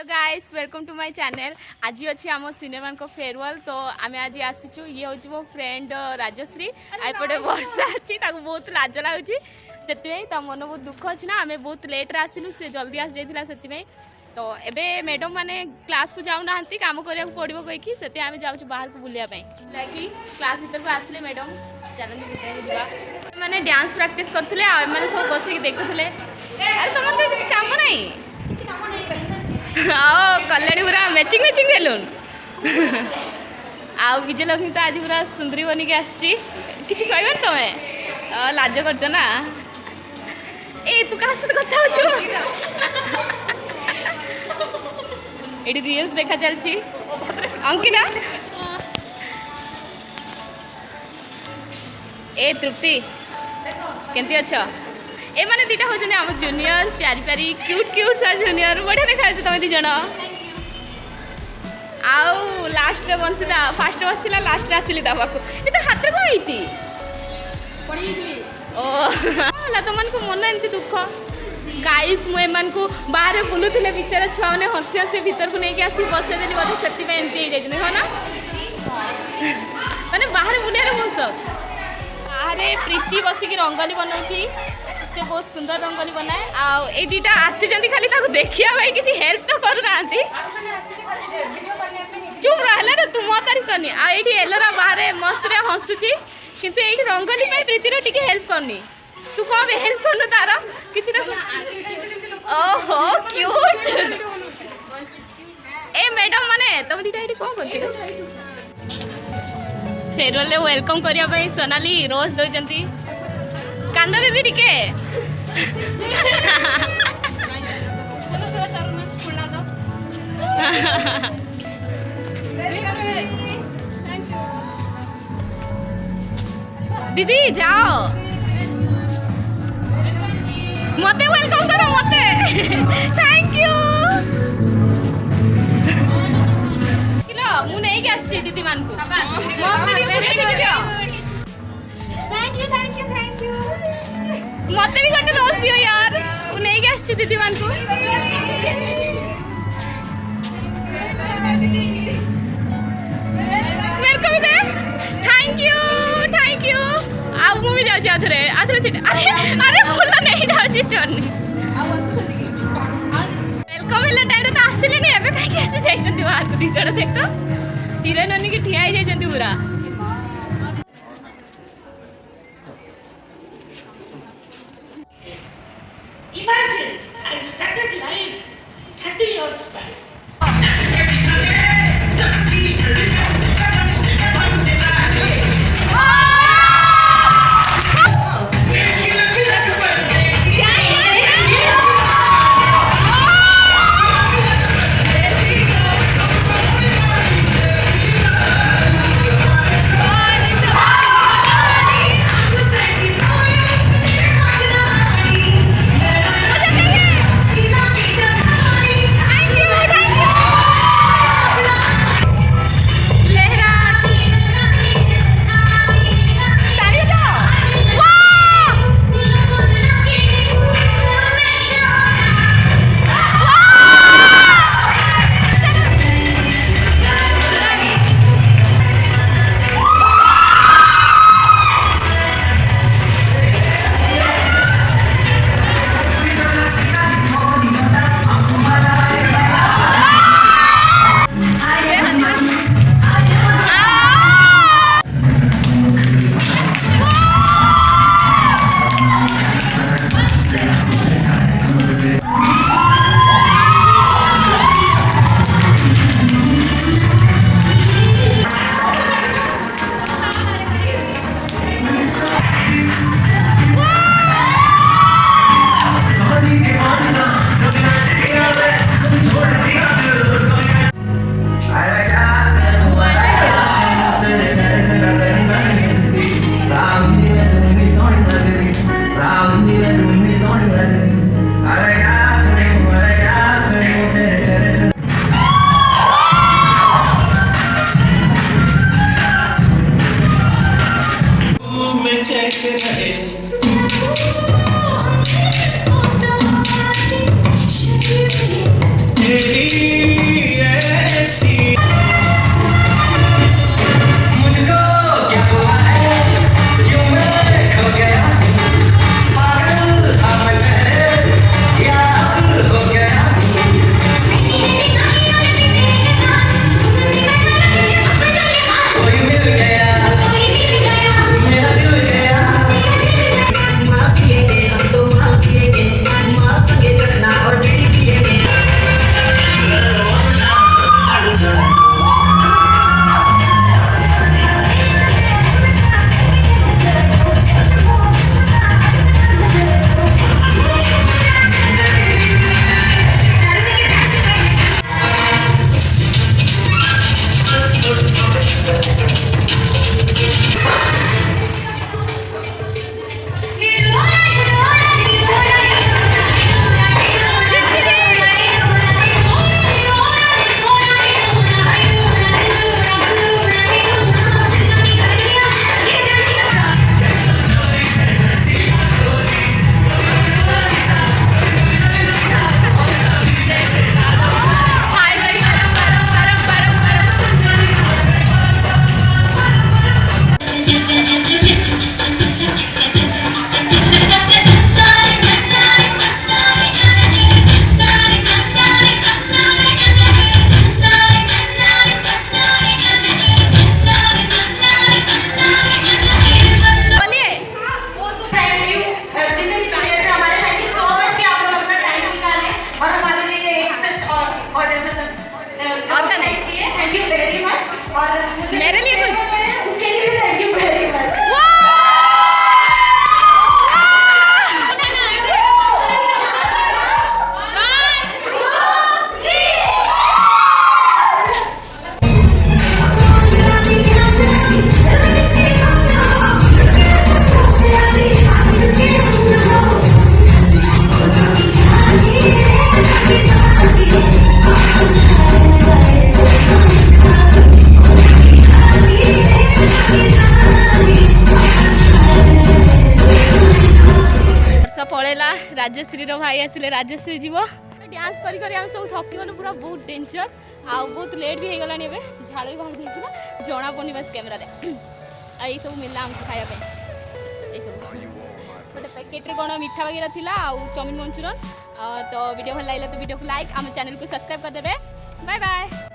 Hello guys welcome to my channel. आज अच्छी आम सिनेमा को फेयरवेल तो आम आज आसीचु ये हूँ मो फ्रेंड राजश्री एपटे वर्षा अच्छी बहुत लाज लगुच से मन बहुत दुख अच्छी ना आम बहुत लेट्रे आसलु से जल्दी आसी जाइला से तो एबे मैडम माने क्लास को जाऊना काम करिया पड़ो कहीकि से आम जाऊँ बाहर को बुलायापी लगी क्लास भर को आसले मैडम चलते भर मैंने डांस प्रैक्टिस करते सब बसिक देखुले अरे तुम तो किसी काम नहीं आओ कल्याणी पूरा मैचिंग मैचिंग बेलून आउ विजयलक्ष्मी तो आज पूरा सुंदरी बन के आसी किसी कहबन तुम्हें लाज कर ना ए तू क्या सहित कथा ये रिल्स देखा चलती अंकिता ए तृप्ति केमती अच्छा ए माने दीटा होचने हम जूनियर प्यारी प्यारी क्यूट क्यूट सा जूनियर बढ़िया देखा तुम दी जन आउ लास्ट रे बंसीदा फास्ट बसला लास्ट रे आसिली ता पाखु ए तो हाथ रे कोइची पड़ी ओ ला तुमन को मन एंती दुख गाइस मु एमन को बाहर बुलुथिले बिचारा छुआ ने हंसी हंसी भीतर को नहीं आसी बसे देली बोले सेति में एंती हो जाइछने हो ना माने बाहर बुलियार बहुत बाहर प्रीति बसिक रंगोली बनाउची से बहुत सुंदर रंगोली बनाए आउ ए दीटा आसी जंती खाली ताको देखिया भाई किसी हेल्प तो करू नांती चुप रहले रे तू मो तारीफ करनी आ एठी एलोरा बाहर मस्त रे हंसुची किंतु एठी रंगोली में प्रीति रो टिके हेल्प करनी तू को भी हेल्प करनु तारा किछि तो ओहो क्यूट ए मैडम माने तुम दीटा एठी कोन करछि फेरवेल वेलकम करिया भाई सोनाली रोज दो जंती कांदा दीदी टिके दीदी जाओ मते वेलकम करो मते थैंक यू किलो मु नहीं के आछि दीदी मान को मो वीडियो पुरे चली दियो थैंक यू मते भी गोटे रोज दियो यार मु नहीं के आछि दीदी मान को मेरे को भी दे थैंक यू आ मु भी जाऊ आथरे चिट अरे अरे फुल नहीं जाऊ चोरनी वेलकम हिला टाइम तो आसिले नहीं एबे काहे आसी जाइछंती बाहर को दी जण देख तो हिरोइन ओनी की ठिया जाइछंती पूरा Imagine, I started lying 30 years back. मेरे लिए कुछ उसके लिए थैंक यू वेरी मच। पड़ेला राजश्री भाई आसिले राजश्री जीव डांस करी करी हम सब थकी गलु पूरा बहुत डेंजर आ बहुत लेट भी हो गलानी एबे झाड़ भी बाहर जाइसी ना जणा पनी बस कैमरा रे आ ई सब मिलला हमको खाया पे ई सब गोटे पैकेट रे कोन मीठा वगैरह थिला आ चाउमिन मंचूरियन तो वीडियो भल लागला तो वीडियो को लाइक हम चैनल को सब्सक्राइब कर देबे बाय बाय।